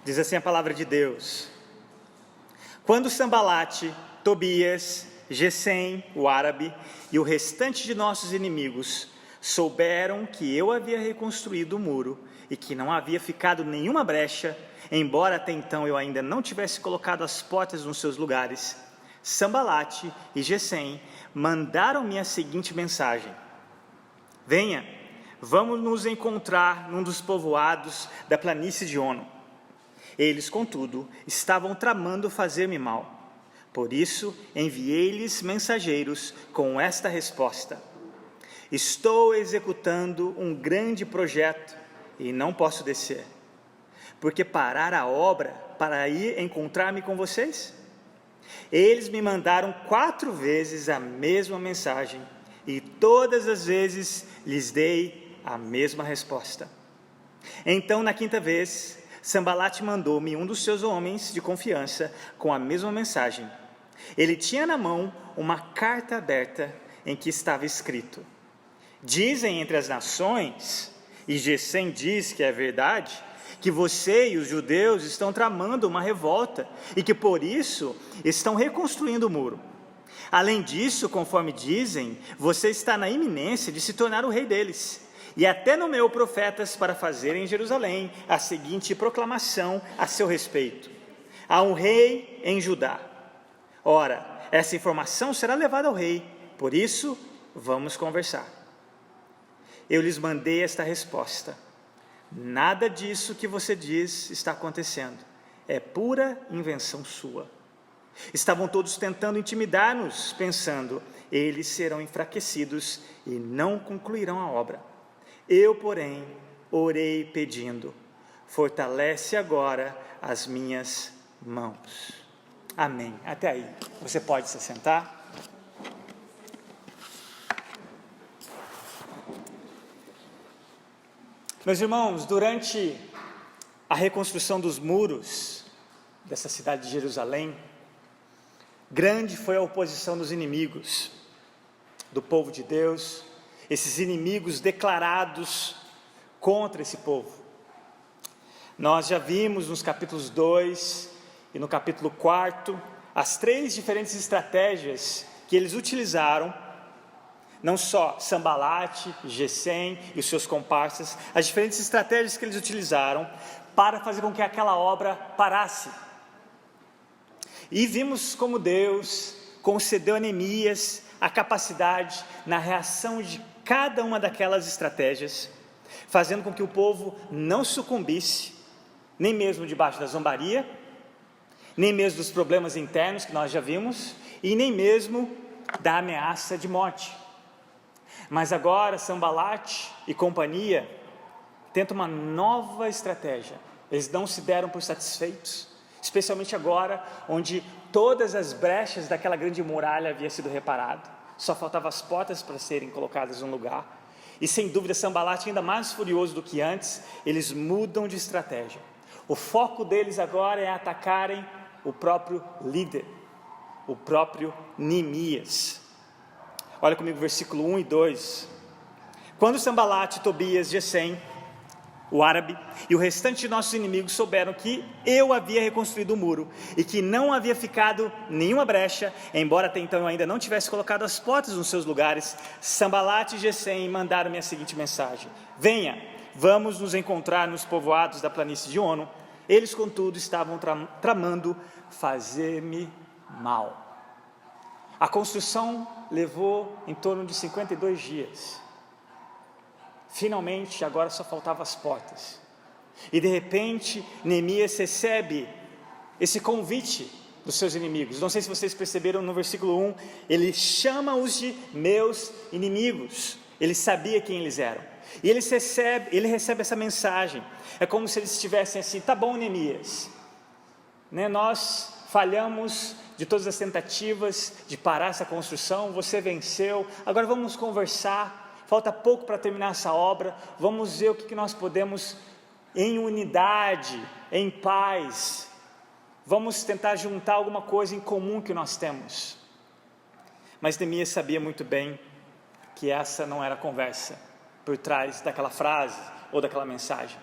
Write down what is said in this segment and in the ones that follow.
Diz assim a palavra de Deus: quando Sambalate, Tobias, Gesem, o árabe, e o restante de nossos inimigos souberam que eu havia reconstruído o muro e que não havia ficado nenhuma brecha, embora até então eu ainda não tivesse colocado as portas nos seus lugares, Sambalate e Gesem mandaram-me a seguinte mensagem: venha, vamos nos encontrar num dos povoados da planície de Ono. Eles, contudo, estavam tramando fazer-me mal. Por isso, enviei-lhes mensageiros com esta resposta: estou executando um grande projeto e não posso descer. Porque parar a obra para ir encontrar-me com vocês? Eles me mandaram 4 vezes a mesma mensagem e todas as vezes lhes dei a mesma resposta. Então, na 5ª vez, Sambalate mandou-me um dos seus homens de confiança com a mesma mensagem. Ele tinha na mão uma carta aberta em que estava escrito: dizem entre as nações, e Gesem diz que é verdade, que você e os judeus estão tramando uma revolta e que por isso estão reconstruindo o muro. Além disso, conforme dizem, você está na iminência de se tornar o rei deles. E até nomeou profetas para fazerem em Jerusalém a seguinte proclamação a seu respeito: há um rei em Judá. Ora, essa informação será levada ao rei, por isso vamos conversar. Eu lhes mandei esta resposta: nada disso que você diz está acontecendo, é pura invenção sua. Estavam todos tentando intimidar-nos, pensando: eles serão enfraquecidos e não concluirão a obra. Eu, porém, orei pedindo: fortalece agora as minhas mãos. Amém. Até aí. Você pode se sentar. Meus irmãos, durante a reconstrução dos muros dessa cidade de Jerusalém, grande foi a oposição dos inimigos do povo de Deus, esses inimigos declarados contra esse povo. Nós já vimos nos capítulos 2 e no capítulo 4 as 3 diferentes estratégias que eles utilizaram, não só Sambalate, Gesem e os seus comparsas, as diferentes estratégias que eles utilizaram para fazer com que aquela obra parasse. E vimos como Deus concedeu a Neemias a capacidade na reação de cada uma daquelas estratégias, fazendo com que o povo não sucumbisse, nem mesmo debaixo da zombaria, nem mesmo dos problemas internos que nós já vimos, e nem mesmo da ameaça de morte. Mas agora Sambalate e companhia tentam uma nova estratégia. Eles não se deram por satisfeitos, especialmente agora, onde todas as brechas daquela grande muralha haviam sido reparadas. Só faltavam as portas para serem colocadas no lugar. E sem dúvida Sambalate, ainda mais furioso do que antes, eles mudam de estratégia. O foco deles agora é atacarem o próprio líder, o próprio Neemias. Olha comigo, versículo 1 e 2. Quando Sambalate, Tobias, Gesem, o árabe, e o restante de nossos inimigos souberam que eu havia reconstruído o muro e que não havia ficado nenhuma brecha, embora até então eu ainda não tivesse colocado as portas nos seus lugares, Sambalate e Gesem mandaram-me a seguinte mensagem: venha, vamos nos encontrar nos povoados da planície de Ono. Eles, contudo, estavam tramando fazer-me mal. A construção levou em torno de 52 dias. Finalmente, agora só faltavam as portas. E de repente, Neemias recebe esse convite dos seus inimigos. Não sei se vocês perceberam no versículo 1, ele chama-os de meus inimigos. Ele sabia quem eles eram. E ele recebe essa mensagem. É como se eles estivessem assim: tá bom, Neemias, nós falhamos de todas as tentativas de parar essa construção, você venceu, agora vamos conversar, falta pouco para terminar essa obra, vamos ver o que nós podemos, em unidade, em paz, vamos tentar juntar alguma coisa em comum que nós temos. Mas Neemias sabia muito bem que essa não era a conversa por trás daquela frase ou daquela mensagem.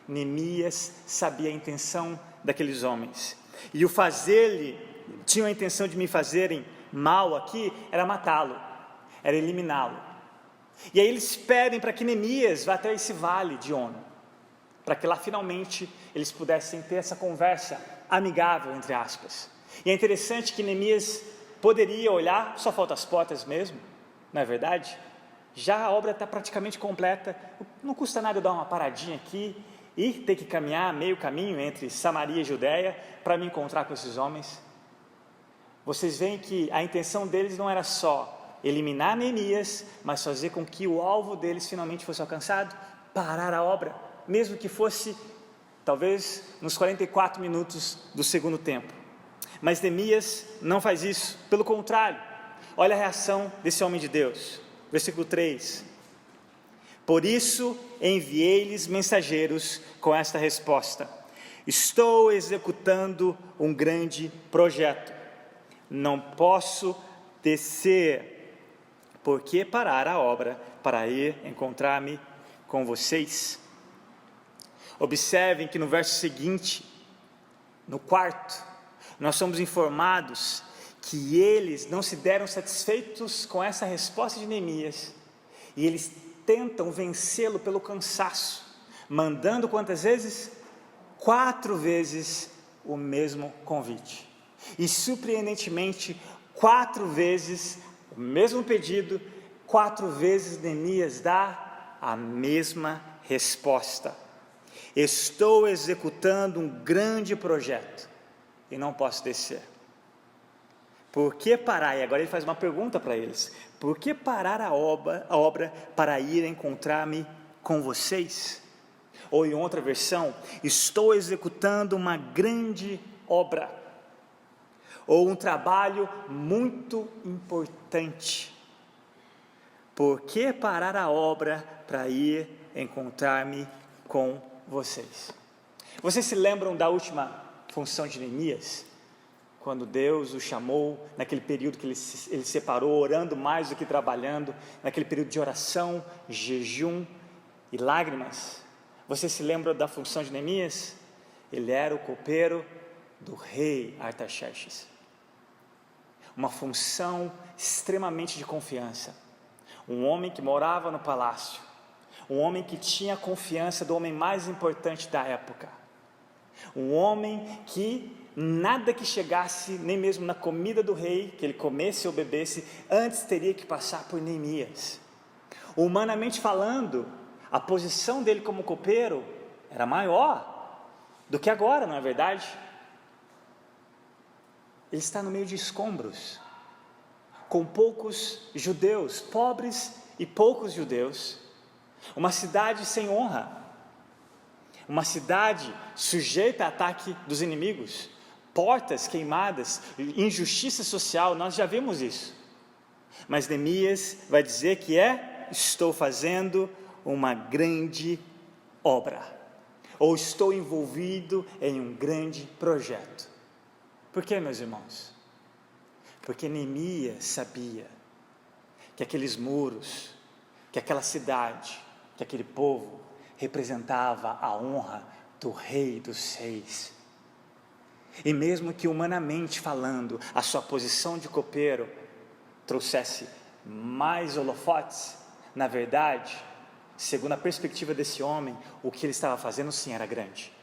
Neemias sabia a intenção daqueles homens, e tinham a intenção de me fazerem mal aqui, era matá-lo, era eliminá-lo. E aí eles pedem para que Neemias vá até esse vale de Ono, para que lá finalmente eles pudessem ter essa conversa amigável, entre aspas. E é interessante que Neemias poderia olhar, só falta as portas mesmo, não é verdade? Já a obra está praticamente completa, não custa nada eu dar uma paradinha aqui e ter que caminhar meio caminho entre Samaria e Judeia para me encontrar com esses homens. Vocês veem que a intenção deles não era só eliminar Neemias, mas fazer com que o alvo deles finalmente fosse alcançado, parar a obra, mesmo que fosse talvez nos 44 minutos do segundo tempo. Mas Neemias não faz isso, pelo contrário, olha a reação desse homem de Deus, versículo 3: por isso enviei-lhes mensageiros com esta resposta: estou executando um grande projeto, não posso descer, por que parar a obra para ir encontrar-me com vocês? Observem que no verso seguinte, no 4, nós somos informados que eles não se deram satisfeitos com essa resposta de Neemias, e eles tentam vencê-lo pelo cansaço, mandando quantas vezes? 4 vezes o mesmo convite, e surpreendentemente 4 vezes o mesmo pedido, 4 vezes Neemias dá a mesma resposta: estou executando um grande projeto e não posso descer. Por que parar? E agora ele faz uma pergunta para eles: por que parar a obra para ir encontrar-me com vocês? Ou em outra versão, estou executando uma grande obra, ou um trabalho muito importante. Por que parar a obra para ir encontrar-me com vocês? Vocês se lembram da última função de Neemias? Quando Deus o chamou, naquele período que ele separou, orando mais do que trabalhando, naquele período de oração, jejum e lágrimas. Você se lembra da função de Neemias? Ele era o copeiro do rei Artaxerxes. Uma função extremamente de confiança. Um homem que morava no palácio, um homem que tinha a confiança do homem mais importante da época, um homem que nada que chegasse, nem mesmo na comida do rei, que ele comesse ou bebesse, antes teria que passar por Neemias. Humanamente falando, a posição dele como copeiro era maior do que agora, não é verdade? Ele está no meio de escombros, com poucos judeus, pobres e poucos judeus, uma cidade sem honra, uma cidade sujeita a ataque dos inimigos, portas queimadas, injustiça social, nós já vimos isso. Mas Neemias vai dizer que estou fazendo uma grande obra, ou estou envolvido em um grande projeto. Por quê, meus irmãos? Porque Neemias sabia que aqueles muros, que aquela cidade, que aquele povo representava a honra do Rei dos Reis. E mesmo que humanamente falando, a sua posição de copeiro trouxesse mais holofotes, na verdade, segundo a perspectiva desse homem, o que ele estava fazendo sim era grande.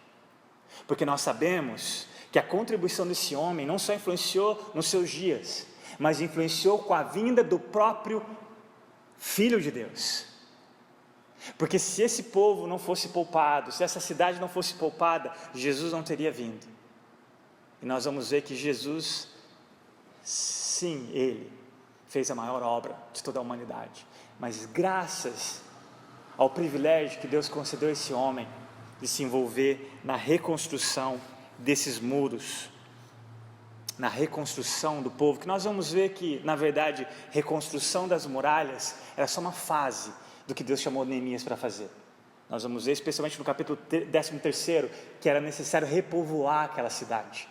Porque nós sabemos que a contribuição desse homem não só influenciou nos seus dias, mas influenciou com a vinda do próprio Filho de Deus. Porque se esse povo não fosse poupado, se essa cidade não fosse poupada, Jesus não teria vindo. E nós vamos ver que Jesus, sim, Ele fez a maior obra de toda a humanidade, mas graças ao privilégio que Deus concedeu a esse homem de se envolver na reconstrução desses muros, na reconstrução do povo, que nós vamos ver que, na verdade, reconstrução das muralhas era só uma fase do que Deus chamou Neemias para fazer. Nós vamos ver, especialmente no capítulo 13, que era necessário repovoar aquela cidade,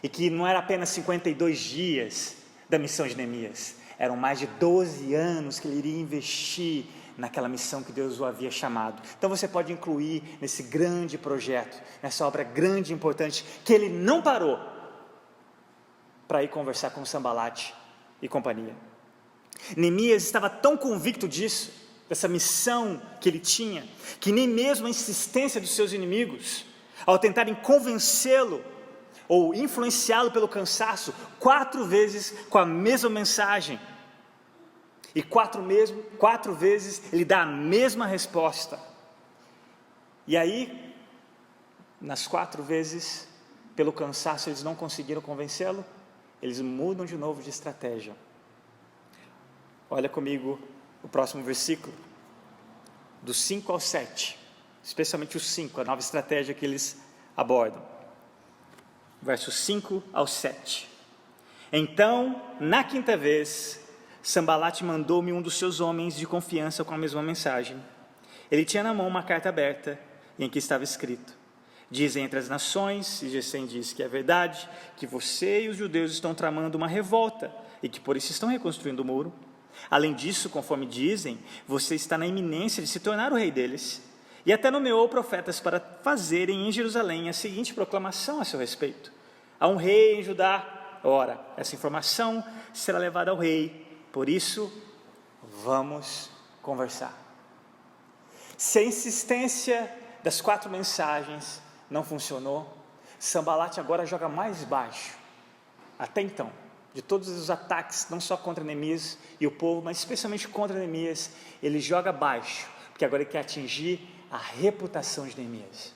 e que não era apenas 52 dias da missão de Neemias, eram mais de 12 anos que ele iria investir naquela missão que Deus o havia chamado. Então você pode incluir nesse grande projeto, nessa obra grande e importante, que ele não parou para ir conversar com Sanbalate e companhia. Neemias estava tão convicto disso, dessa missão que ele tinha, que nem mesmo a insistência dos seus inimigos, ao tentarem convencê-lo ou influenciá-lo pelo cansaço, 4 vezes com a mesma mensagem, e 4 vezes ele dá a mesma resposta. E aí, nas 4 vezes, pelo cansaço, eles não conseguiram convencê-lo, eles mudam de novo de estratégia. Olha comigo o próximo versículo, do 5 ao 7, especialmente o 5, a nova estratégia que eles abordam. Versos 5 ao 7. Então, na 5ª vez, Sanbalate mandou-me um dos seus homens de confiança com a mesma mensagem. Ele tinha na mão uma carta aberta, em que estava escrito: dizem entre as nações, e Gesem diz que é verdade, que você e os judeus estão tramando uma revolta, e que por isso estão reconstruindo o muro. Além disso, conforme dizem, você está na iminência de se tornar o rei deles, e até nomeou profetas para fazerem em Jerusalém a seguinte proclamação a seu respeito: há um rei em Judá. Ora, essa informação será levada ao rei, por isso, vamos conversar. Se a insistência das 4 mensagens não funcionou, Sanbalate agora joga mais baixo, até então, de todos os ataques, não só contra Neemias e o povo, mas especialmente contra Neemias, ele joga baixo, porque agora ele quer atingir a reputação de Neemias.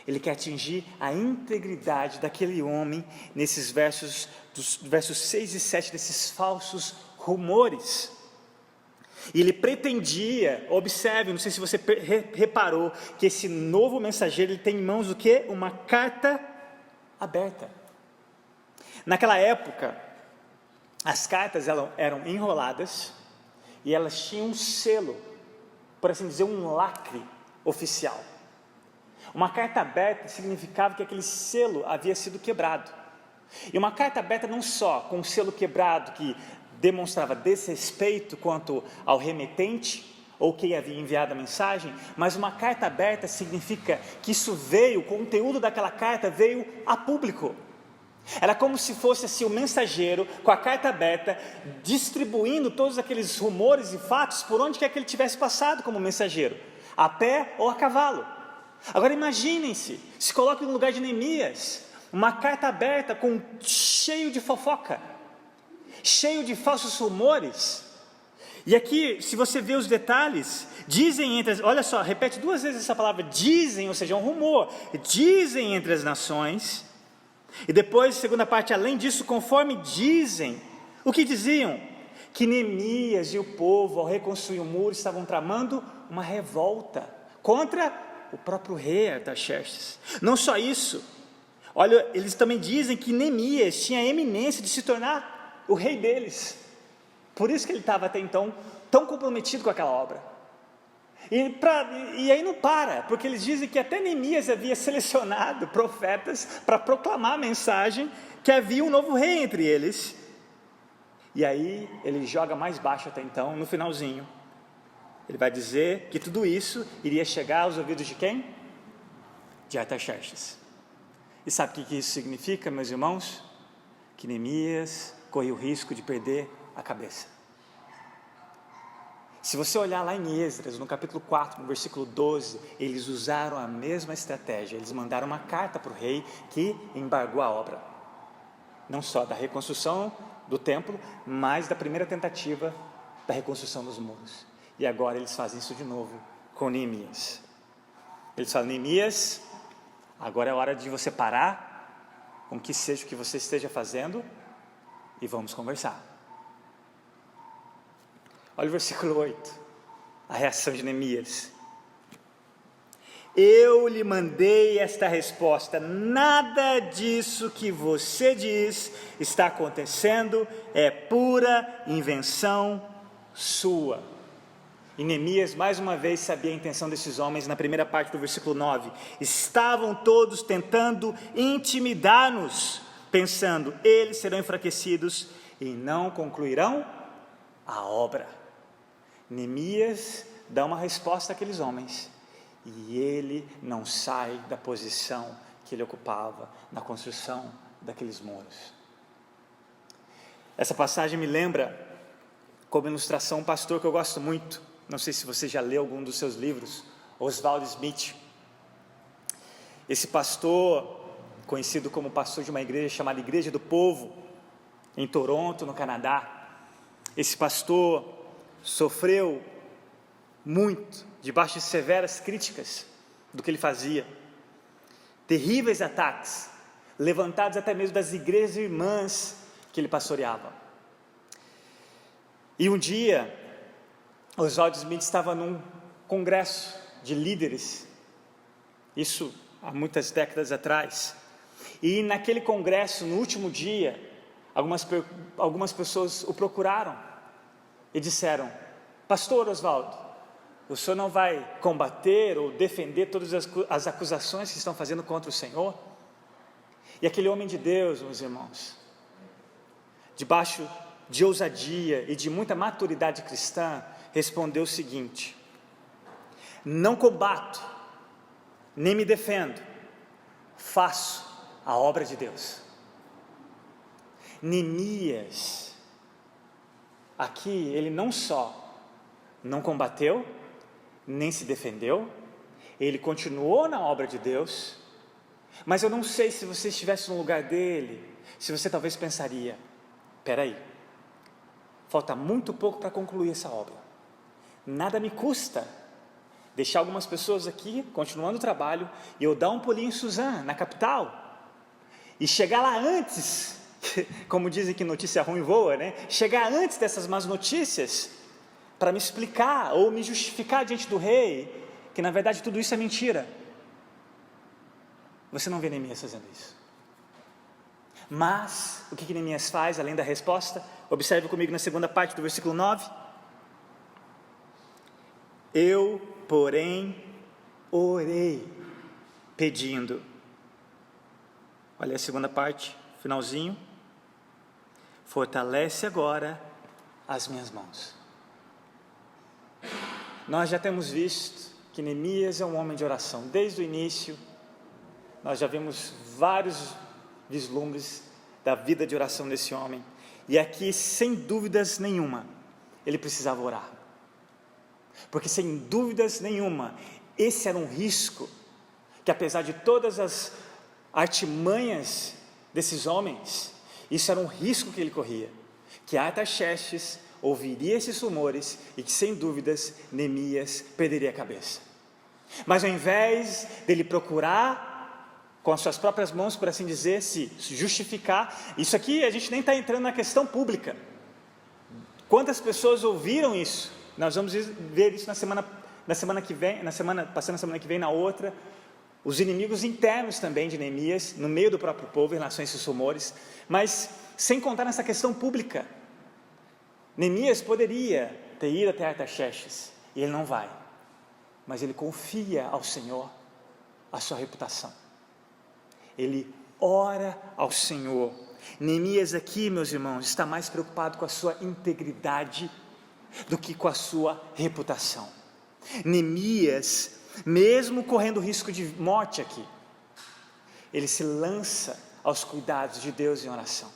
Ele quer atingir a integridade daquele homem, nesses versos, dos versos 6 e 7, desses falsos rumores. E ele pretendia, observe, não sei se você reparou, que esse novo mensageiro, ele tem em mãos o quê? Uma carta aberta. Naquela época, as cartas eram enroladas e elas tinham um selo, por assim dizer, um lacre oficial. Uma carta aberta significava que aquele selo havia sido quebrado. E uma carta aberta não só com um selo quebrado que demonstrava desrespeito quanto ao remetente ou quem havia enviado a mensagem, mas uma carta aberta significa que isso veio, o conteúdo daquela carta veio a público. Era como se fosse assim, o mensageiro com a carta aberta, distribuindo todos aqueles rumores e fatos por onde quer que ele tivesse passado como mensageiro, a pé ou a cavalo. Agora imaginem-se, se coloquem no lugar de Neemias, uma carta aberta cheio de fofoca, cheio de falsos rumores. E aqui, se você vê os detalhes, dizem olha só, repete 2 vezes essa palavra, dizem, ou seja, é um rumor, dizem entre as nações. E depois, segunda parte, além disso, conforme dizem, o que diziam? Que Neemias e o povo, ao reconstruir o muro, estavam tramando uma revolta contra o próprio rei Artaxerxes. Não só isso, olha, eles também dizem que Neemias tinha a eminência de se tornar o rei deles. Por isso que ele estava até então tão comprometido com aquela obra. E aí não para, porque eles dizem que até Neemias havia selecionado profetas para proclamar a mensagem que havia um novo rei entre eles. E aí ele joga mais baixo até então, no finalzinho. Ele vai dizer que tudo isso iria chegar aos ouvidos de quem? De Artaxerxes. E sabe o que isso significa, meus irmãos? Que Neemias corria o risco de perder a cabeça. Se você olhar lá em Esdras, no capítulo 4, no versículo 12, eles usaram a mesma estratégia. Eles mandaram uma carta para o rei que embargou a obra. Não só da reconstrução do templo, mas da primeira tentativa da reconstrução dos muros. E agora eles fazem isso de novo com Neemias. Eles falam: Neemias, agora é hora de você parar com que seja o que você esteja fazendo e vamos conversar. Olha o versículo 8, a reação de Neemias. Eu lhe mandei esta resposta: nada disso que você diz está acontecendo, é pura invenção sua. E Neemias mais uma vez sabia a intenção desses homens. Na primeira parte do versículo 9, estavam todos tentando intimidar-nos, pensando, eles serão enfraquecidos e não concluirão a obra. Neemias dá uma resposta àqueles homens, e ele não sai da posição que ele ocupava na construção daqueles muros. Essa passagem me lembra, como ilustração, um pastor que eu gosto muito, não sei se você já leu algum dos seus livros, Oswald Smith. Esse pastor, conhecido como pastor de uma igreja chamada Igreja do Povo, em Toronto, no Canadá, esse pastor sofreu muito, debaixo de severas críticas do que ele fazia, terríveis ataques, levantados até mesmo das igrejas irmãs que ele pastoreava. E um dia, Oswald Smith estava num congresso de líderes, isso há muitas décadas atrás, e naquele congresso, no último dia, algumas pessoas o procuraram e disseram: Pastor Oswald, o senhor não vai combater ou defender todas as acusações que estão fazendo contra o Senhor? E aquele homem de Deus, meus irmãos, debaixo de ousadia e de muita maturidade cristã, respondeu o seguinte: não combato, nem me defendo, faço a obra de Deus. Neemias, aqui, ele não só não combateu, nem se defendeu, ele continuou na obra de Deus. Mas eu não sei, se você estivesse no lugar dele, se você talvez pensaria: peraí, falta muito pouco para concluir essa obra, nada me custa deixar algumas pessoas aqui, continuando o trabalho, e eu dar um pulinho em Suzano, na capital, e chegar lá antes, como dizem que notícia ruim voa, né? Chegar antes dessas más notícias, para me explicar ou me justificar diante do rei, que na verdade tudo isso é mentira. Você não vê Neemias fazendo isso. Mas, o que Neemias faz, além da resposta? Observe comigo na segunda parte do versículo 9. Eu, porém, orei, pedindo. Olha a segunda parte, finalzinho. Fortalece agora as minhas mãos. Nós já temos visto que Neemias é um homem de oração. Desde o início, nós já vimos vários vislumbres da vida de oração desse homem. E aqui, sem dúvidas nenhuma, ele precisava orar. Porque sem dúvidas nenhuma, esse era um risco que, apesar de todas as artimanhas desses homens, isso era um risco que ele corria, que Artaxerxes ouviria esses rumores e que, sem dúvidas, Neemias perderia a cabeça. Mas ao invés dele procurar com as suas próprias mãos, por assim dizer, se justificar, isso aqui a gente nem está entrando na questão pública. Quantas pessoas ouviram isso? Nós vamos ver isso na semana que vem, passando a semana que vem, na outra. Os inimigos internos também de Neemias, no meio do próprio povo, em relação a esses rumores. Mas, sem contar nessa questão pública, Neemias poderia ter ido até Artaxerxes, e ele não vai. Mas ele confia ao Senhor a sua reputação. Ele ora ao Senhor. Neemias aqui, meus irmãos, está mais preocupado com a sua integridade do que com a sua reputação. Neemias, mesmo correndo risco de morte aqui, ele se lança aos cuidados de Deus em oração.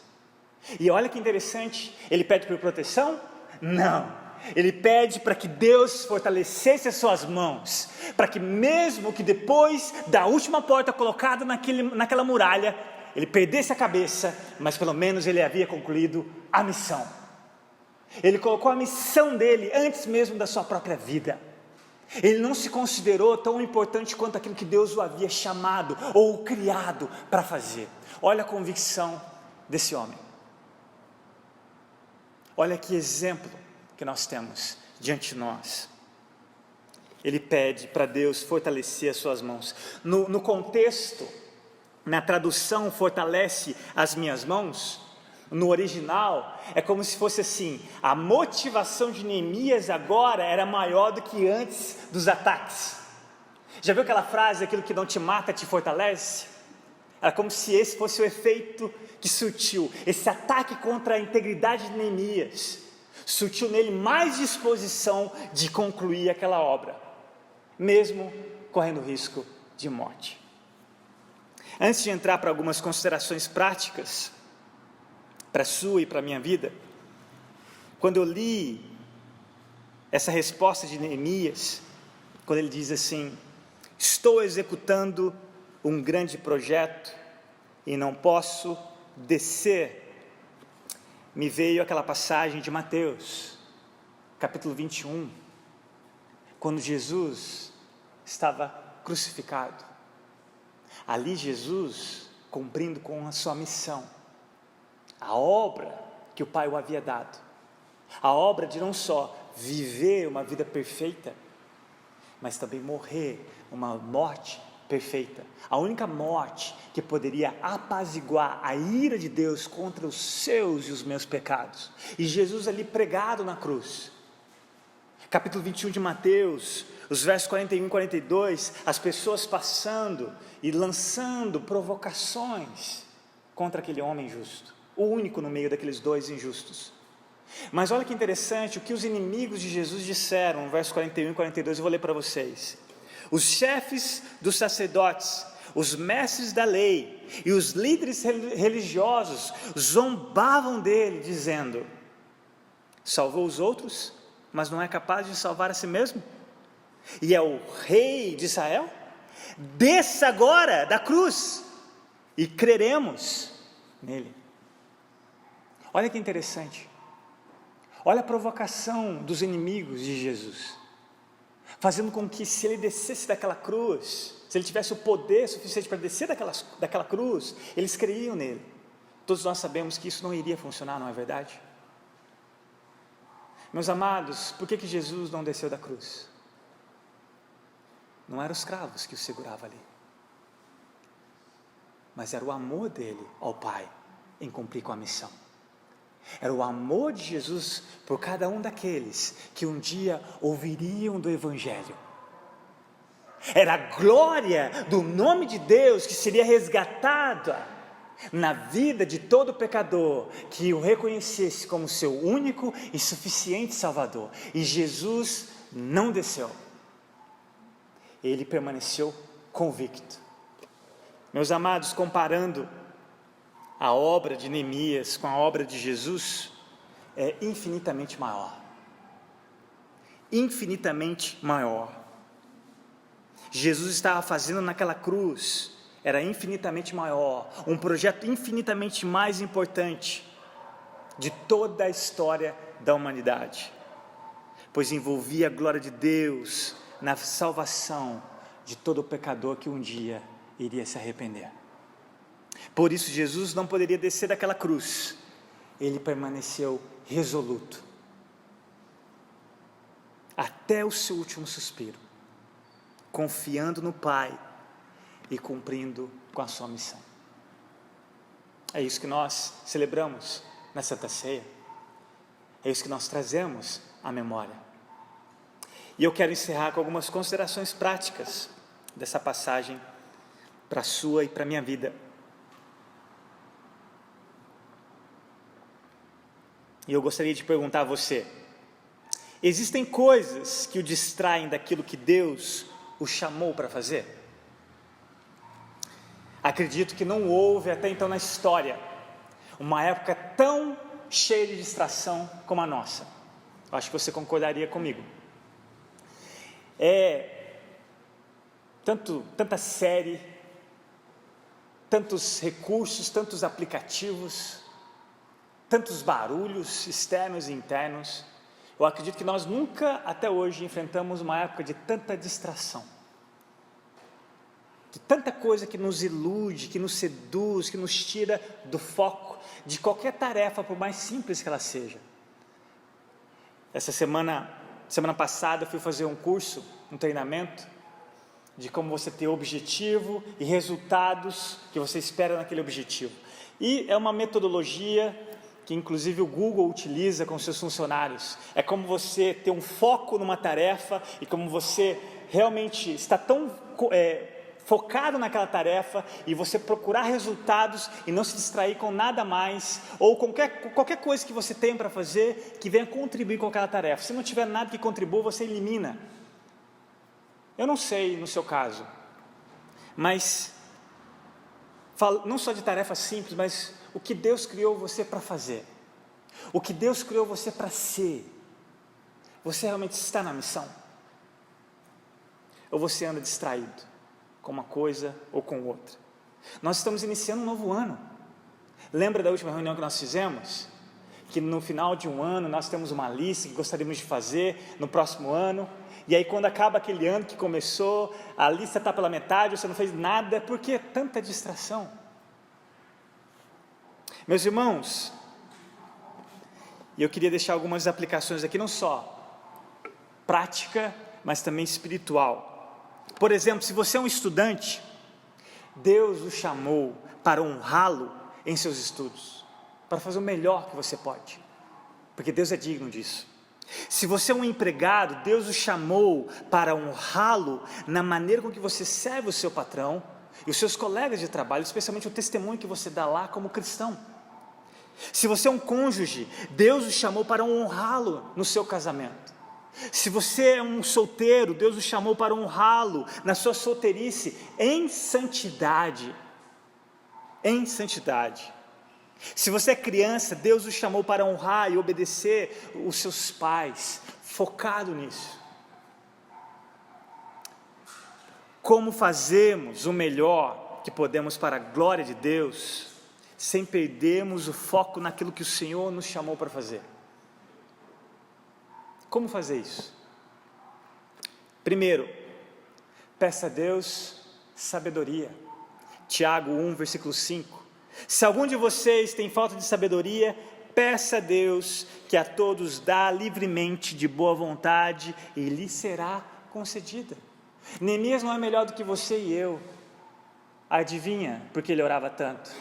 E olha que interessante, ele pede por proteção? Não, ele pede para que Deus fortalecesse as suas mãos, para que mesmo que depois da última porta colocada naquela muralha, ele perdesse a cabeça, mas pelo menos ele havia concluído a missão. Ele colocou a missão dele antes mesmo da sua própria vida. Ele não se considerou tão importante quanto aquilo que Deus o havia chamado ou criado para fazer. Olha a convicção desse homem. Olha que exemplo que nós temos diante de nós. Ele pede para Deus fortalecer as suas mãos. No contexto, na tradução, fortalece as minhas mãos, no original, é como se fosse assim: a motivação de Neemias agora era maior do que antes dos ataques. Já viu aquela frase, aquilo que não te mata te fortalece? Era como se esse fosse o efeito que surtiu, esse ataque contra a integridade de Neemias, surtiu nele mais disposição de concluir aquela obra, mesmo correndo risco de morte. Antes de entrar para algumas considerações práticas, para a sua e para a minha vida, quando eu li essa resposta de Neemias, quando ele diz assim: estou executando um grande projeto e não posso descer, me veio aquela passagem de Mateus, capítulo 21, quando Jesus estava crucificado. Ali Jesus cumprindo com a sua missão, a obra que o Pai o havia dado, a obra de não só viver uma vida perfeita, mas também morrer uma morte perfeita, a única morte que poderia apaziguar a ira de Deus contra os seus e os meus pecados. E Jesus ali pregado na cruz, capítulo 21 de Mateus, os versos 41 e 42, as pessoas passando e lançando provocações contra aquele homem justo, o único no meio daqueles dois injustos. Mas olha que interessante o que os inimigos de Jesus disseram, no verso 41 e 42, eu vou ler para vocês. Os chefes dos sacerdotes, os mestres da lei e os líderes religiosos zombavam dele, dizendo: salvou os outros, mas não é capaz de salvar a si mesmo? E é o rei de Israel? Desça agora da cruz e creremos nele. Olha que interessante. Olha a provocação dos inimigos de Jesus, fazendo com que, se ele descesse daquela cruz, se ele tivesse o poder suficiente para descer daquela cruz, eles creiam nele. Todos nós sabemos que isso não iria funcionar, não é verdade? Meus amados, por que Jesus não desceu da cruz? Não eram os cravos que o seguravam ali, mas era o amor dele ao Pai em cumprir com a missão. Era o amor de Jesus por cada um daqueles que um dia ouviriam do Evangelho. Era a glória do nome de Deus que seria resgatada na vida de todo pecador que o reconhecesse como seu único e suficiente Salvador. E Jesus não desceu. Ele permaneceu convicto. Meus amados, comparando a obra de Neemias com a obra de Jesus, é infinitamente maior. Infinitamente maior. Jesus estava fazendo naquela cruz, era infinitamente maior, um projeto infinitamente mais importante de toda a história da humanidade, pois envolvia a glória de Deus na salvação de todo pecador que um dia iria se arrepender. Por isso Jesus não poderia descer daquela cruz, ele permaneceu resoluto, até o seu último suspiro, confiando no Pai e cumprindo com a sua missão. É isso que nós celebramos na Santa Ceia, é isso que nós trazemos à memória. E eu quero encerrar com algumas considerações práticas dessa passagem para a sua e para a minha vida. E eu gostaria de perguntar a você: existem coisas que o distraem daquilo que Deus o chamou para fazer? Acredito que não houve até então na história uma época tão cheia de distração como a nossa. Acho que você concordaria comigo. Tanta série, tantos recursos, tantos aplicativos, tantos barulhos externos e internos. Eu acredito que nós nunca até hoje enfrentamos uma época de tanta distração, de tanta coisa que nos ilude, que nos seduz, que nos tira do foco de qualquer tarefa, por mais simples que ela seja. Essa semana passada eu fui fazer um curso, um treinamento de como você ter objetivo e resultados que você espera naquele objetivo. E é uma metodologia que inclusive o Google utiliza com seus funcionários. É como você ter um foco numa tarefa e como você realmente está tão focado naquela tarefa, e você procurar resultados e não se distrair com nada mais, ou qualquer coisa que você tenha para fazer, que venha contribuir com aquela tarefa. Se não tiver nada que contribua, você elimina. Eu não sei no seu caso, mas falo não só de tarefas simples, mas o que Deus criou você para fazer, o que Deus criou você para ser. Você realmente está na missão? Ou você anda distraído com uma coisa ou com outra? Nós estamos iniciando um novo ano. Lembra da última reunião que nós fizemos? Que no final de um ano nós temos uma lista que gostaríamos de fazer no próximo ano. E aí quando acaba aquele ano que começou, a lista está pela metade, você não fez nada. Por que tanta distração? Meus irmãos, e eu queria deixar algumas aplicações aqui, não só prática, mas também espiritual. Por exemplo, se você é um estudante, Deus o chamou para honrá-lo em seus estudos, para fazer o melhor que você pode, porque Deus é digno disso. Se você é um empregado, Deus o chamou para honrá-lo na maneira com que você serve o seu patrão e os seus colegas de trabalho, especialmente o testemunho que você dá lá como cristão. Se você é um cônjuge, Deus o chamou para honrá-lo no seu casamento. Se você é um solteiro, Deus o chamou para honrá-lo na sua solteirice, em santidade. Em santidade. Se você é criança, Deus o chamou para honrar e obedecer os seus pais, focado nisso. Como fazemos o melhor que podemos para a glória de Deus, sem perdermos o foco naquilo que o Senhor nos chamou para fazer? Como fazer isso? Primeiro, peça a Deus sabedoria. Tiago 1, versículo 5. Se algum de vocês tem falta de sabedoria, peça a Deus, que a todos dá livremente, de boa vontade, e lhe será concedida. Neemias não é melhor do que você e eu. Adivinha por que ele orava tanto?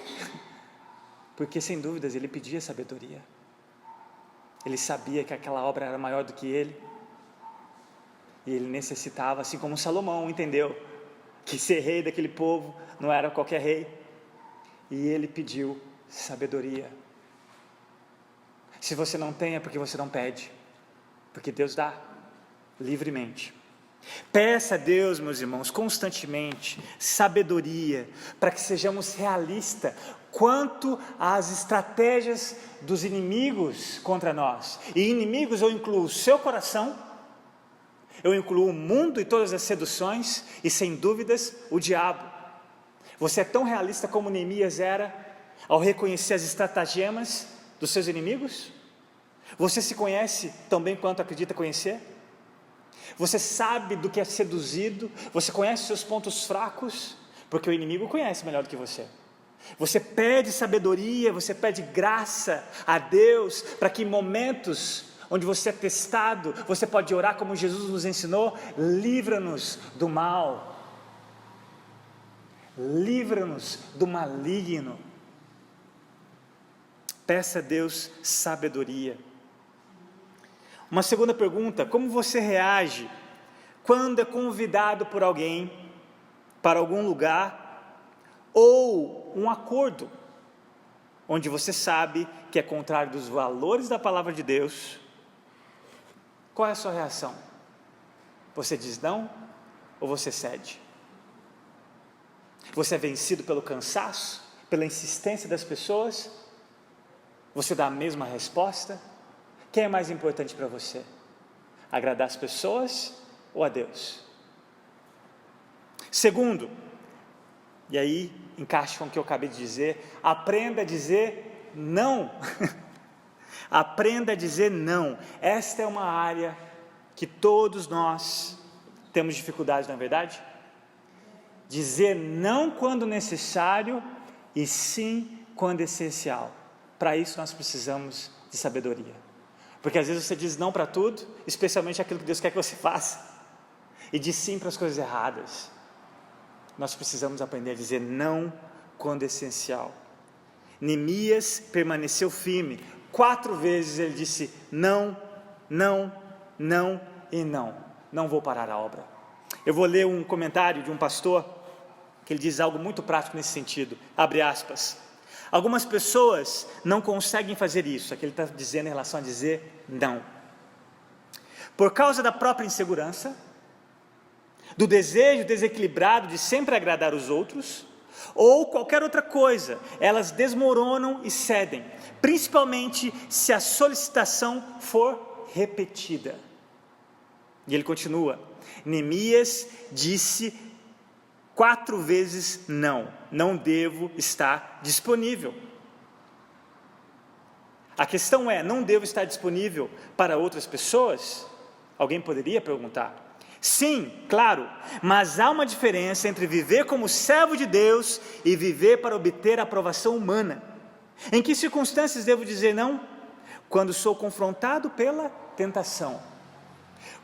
Porque sem dúvidas ele pedia sabedoria. Ele sabia que aquela obra era maior do que ele, e ele necessitava, assim como Salomão entendeu, que ser rei daquele povo não era qualquer rei, e ele pediu sabedoria. Se você não tem, é porque você não pede, porque Deus dá, livremente. Peça a Deus, meus irmãos, constantemente, sabedoria, para que sejamos realistas quanto às estratégias dos inimigos contra nós. E inimigos eu incluo o seu coração, eu incluo o mundo e todas as seduções, e sem dúvidas o diabo. Você é tão realista como Neemias era, ao reconhecer as estratagemas dos seus inimigos? Você se conhece tão bem quanto acredita conhecer? Você sabe do que é seduzido? Você conhece seus pontos fracos? Porque o inimigo conhece melhor do que você. Você pede sabedoria, você pede graça a Deus, para que em momentos onde você é testado, você pode orar como Jesus nos ensinou: livra-nos do mal, livra-nos do maligno. Peça a Deus sabedoria. Uma segunda pergunta: como você reage quando é convidado por alguém para algum lugar, ou um acordo, onde você sabe que é contrário dos valores da palavra de Deus? Qual é a sua reação? Você diz não, ou você cede? Você é vencido pelo cansaço, pela insistência das pessoas? Você dá a mesma resposta? Quem é mais importante para você? Agradar as pessoas ou a Deus? Segundo, e aí encaixa com o que eu acabei de dizer, aprenda a dizer não. Aprenda a dizer não. Esta é uma área que todos nós temos dificuldade, não é verdade? Dizer não quando necessário e sim quando essencial. Para isso nós precisamos de sabedoria, porque às vezes você diz não para tudo, especialmente aquilo que Deus quer que você faça, e diz sim para as coisas erradas. Nós precisamos aprender a dizer não quando essencial. Neemias permaneceu firme. 4 vezes ele disse não, não, não e não. Não vou parar a obra. Eu vou ler um comentário de um pastor que ele diz algo muito prático nesse sentido, abre aspas. Algumas pessoas não conseguem fazer isso, é o que ele está dizendo em relação a dizer não. Por causa da própria insegurança, do desejo desequilibrado de sempre agradar os outros, ou qualquer outra coisa, elas desmoronam e cedem, principalmente se a solicitação for repetida. E ele continua, Neemias disse 4 vezes não devo estar disponível. A questão é, não devo estar disponível para outras pessoas? Alguém poderia perguntar. Sim, claro, mas há uma diferença entre viver como servo de Deus e viver para obter a aprovação humana. Em que circunstâncias devo dizer não? Quando sou confrontado pela tentação.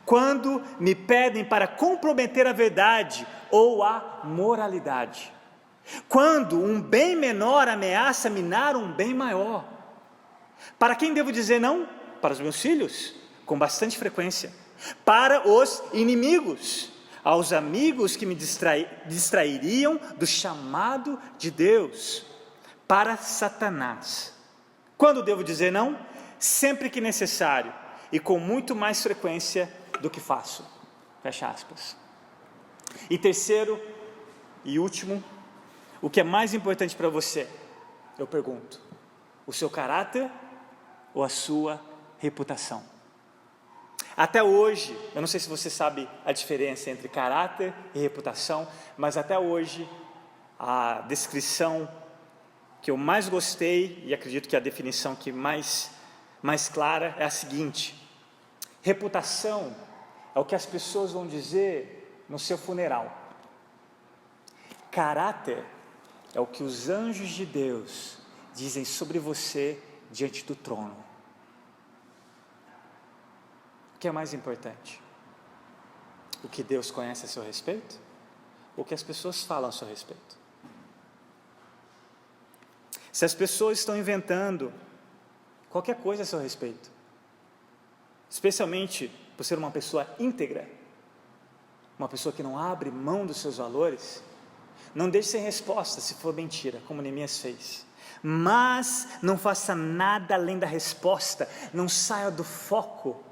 Quando me pedem para comprometer a verdade ou a moralidade. Quando um bem menor ameaça minar um bem maior. Para quem devo dizer não? Para os meus filhos, com bastante frequência. Para os inimigos, aos amigos que me distrairiam do chamado de Deus. Para Satanás. Quando devo dizer não? Sempre que necessário e com muito mais frequência do que faço. Fecha aspas. E terceiro e último, o que é mais importante para você? Eu pergunto, o seu caráter ou a sua reputação? Até hoje, eu não sei se você sabe a diferença entre caráter e reputação, mas até hoje, a descrição que eu mais gostei, e acredito que a definição que mais clara é a seguinte: reputação é o que as pessoas vão dizer no seu funeral. Caráter é o que os anjos de Deus dizem sobre você diante do trono. O que é mais importante? O que Deus conhece a seu respeito? Ou o que as pessoas falam a seu respeito? Se as pessoas estão inventando qualquer coisa a seu respeito, especialmente por ser uma pessoa íntegra, uma pessoa que não abre mão dos seus valores, não deixe sem resposta se for mentira, como Neemias fez. Mas não faça nada além da resposta, não saia do foco.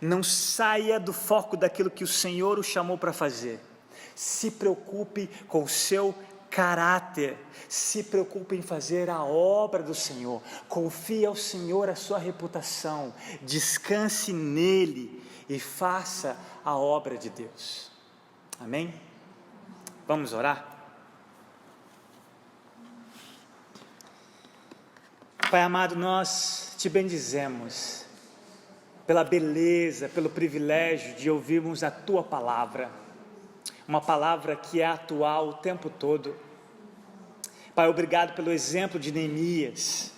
Não saia do foco daquilo que o Senhor o chamou para fazer. Se preocupe com o seu caráter, se preocupe em fazer a obra do Senhor, confie ao Senhor a sua reputação, descanse nele e faça a obra de Deus. Amém? Vamos orar? Pai amado, nós te bendizemos pela beleza, pelo privilégio de ouvirmos a tua palavra, uma palavra que é atual o tempo todo. Pai, obrigado pelo exemplo de Neemias,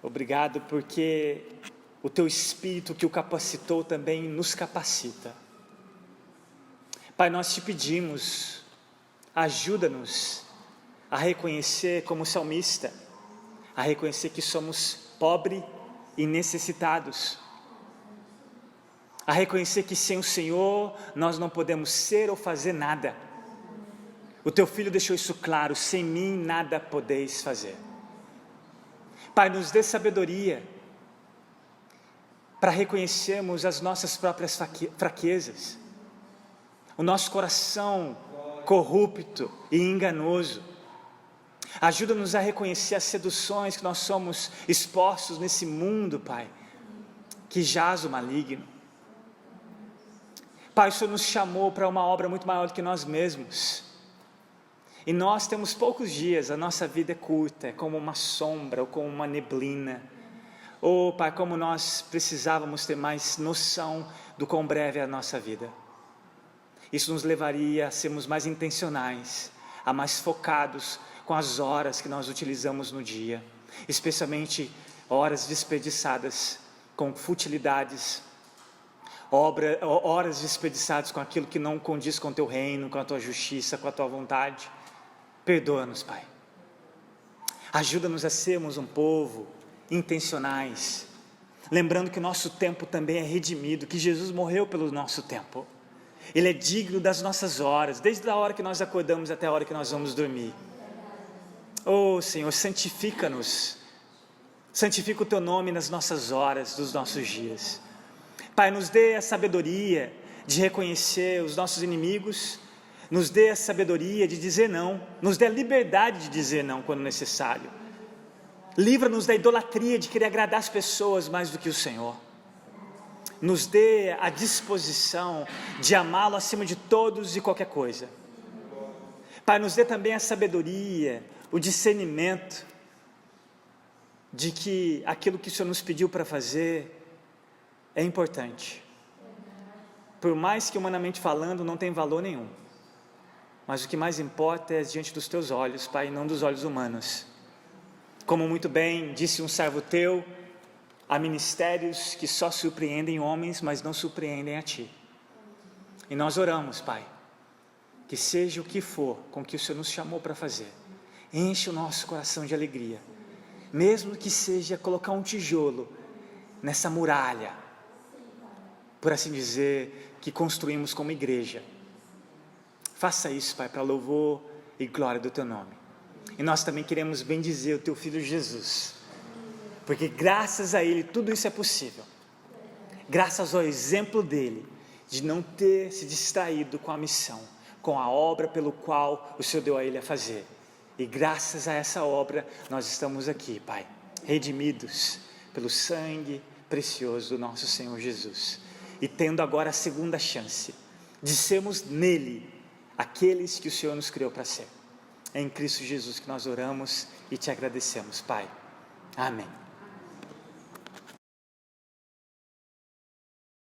obrigado porque o teu Espírito que o capacitou também nos capacita. Pai, nós te pedimos, ajuda-nos a reconhecer como salmista, a reconhecer que somos pobres e necessitados, a reconhecer que sem o Senhor nós não podemos ser ou fazer nada. O teu Filho deixou isso claro: sem mim nada podeis fazer. Pai, nos dê sabedoria para reconhecermos as nossas próprias fraquezas, o nosso coração corrupto e enganoso. Ajuda-nos a reconhecer as seduções que nós somos expostos nesse mundo, Pai, que jaz o maligno. Pai, o Senhor nos chamou para uma obra muito maior do que nós mesmos. E nós temos poucos dias, a nossa vida é curta, é como uma sombra ou como uma neblina. Oh, Pai, como nós precisávamos ter mais noção do quão breve é a nossa vida. Isso nos levaria a sermos mais intencionais, a mais focados com as horas que nós utilizamos no dia, especialmente horas desperdiçadas com futilidades, horas desperdiçadas com aquilo que não condiz com o teu reino, com a tua justiça, com a tua vontade. Perdoa-nos, Pai. Ajuda-nos a sermos um povo intencionais, lembrando que o nosso tempo também é redimido, que Jesus morreu pelo nosso tempo, Ele é digno das nossas horas, desde a hora que nós acordamos até a hora que nós vamos dormir. Oh Senhor, santifica-nos, santifica o Teu nome nas nossas horas, dos nossos dias. Pai, nos dê a sabedoria de reconhecer os nossos inimigos, nos dê a sabedoria de dizer não, nos dê a liberdade de dizer não quando necessário. Livra-nos da idolatria de querer agradar as pessoas mais do que o Senhor. Nos dê a disposição de amá-lo acima de todos e qualquer coisa. Pai, nos dê também a sabedoria, o discernimento de que aquilo que o Senhor nos pediu para fazer é importante. Por mais que humanamente falando não tem valor nenhum, mas o que mais importa é diante dos Teus olhos, Pai, e não dos olhos humanos. Como muito bem disse um servo Teu, há ministérios que só surpreendem homens, mas não surpreendem a Ti. E nós oramos, Pai, que seja o que for com que o Senhor nos chamou para fazer, enche o nosso coração de alegria, mesmo que seja colocar um tijolo nessa muralha, por assim dizer, que construímos como igreja. Faça isso, Pai, para louvor e glória do Teu nome. E nós também queremos bendizer o Teu Filho Jesus, porque graças a Ele tudo isso é possível, graças ao exemplo dEle, de não ter se distraído com a missão, com a obra pelo qual o Senhor deu a Ele a fazer, e graças a essa obra nós estamos aqui, Pai, redimidos pelo sangue precioso do nosso Senhor Jesus, e tendo agora a segunda chance, de sermos nele, aqueles que o Senhor nos criou para ser. É em Cristo Jesus que nós oramos e Te agradecemos, Pai. Amém.